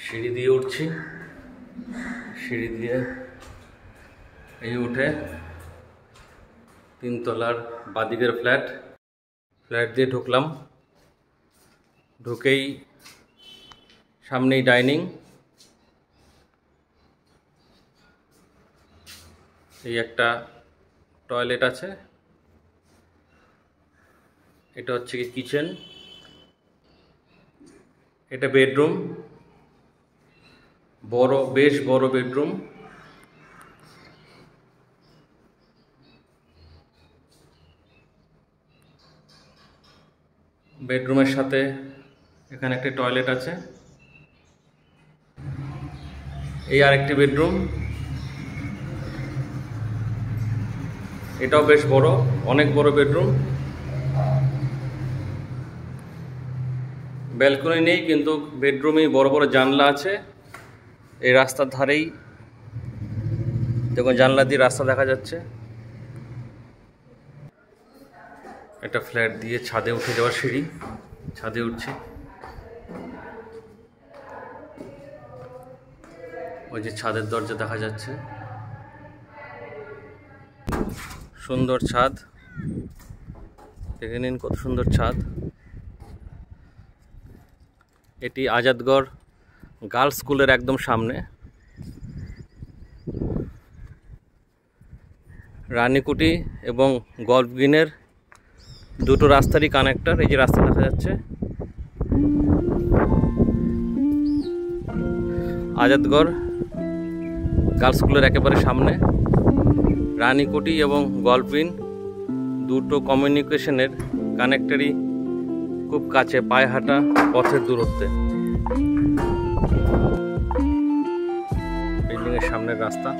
সিঁড়ি দিয়ে উঠছি, সিঁড়ি দিয়ে এই উঠে তিনতলার বাদিকের ফ্ল্যাট দিয়ে ঢুকলাম। ঢুকেই সামনেই ডাইনিং, এই একটা টয়লেট আছে, এটা হচ্ছে কি কিচেন, এটা বেডরুম, বড়, বেশ বড় বেডরুম। বেডরুমের সাথে এখানে একটা টয়লেট আছে, এই আরেকটি বেডরুম, এটাও বেশ বড়, অনেক বড় বেডরুম। ব্যালকনি নেই, কিন্তু বেডরুমেই বড় বড় জানলা আছে। এই রাস্তার ধারেই দেখুন, জানলা দিয়ে রাস্তা দেখা যাচ্ছে। একটা ফ্ল্যাট দিয়ে ছাদে উঠে যাওয়ার সিঁড়ি, ছাদে উঠছি। ওই যে ছাদের দরজা দেখা যাচ্ছে, সুন্দর ছাদ, দেখে নিন কত সুন্দর ছাদ। এটি আজাদগড় গার্লস স্কুলের একদম সামনে। রানীকুটি এবং গল্ফ গ্রিনের দুটো রাস্তারই কানেক্টর, এই যে রাস্তা দেখা যাচ্ছে। আজাদগড় গার্লস স্কুলের একেবারে সামনে রানীকুটি এবং গল্ফ গ্রিন দুটো কমিউনিকেশনের কানেক্টরই খুব কাছে, পায়ে হাঁটা পথের দূরত্বে। বিল্ডিংয়ের সামনের রাস্তা।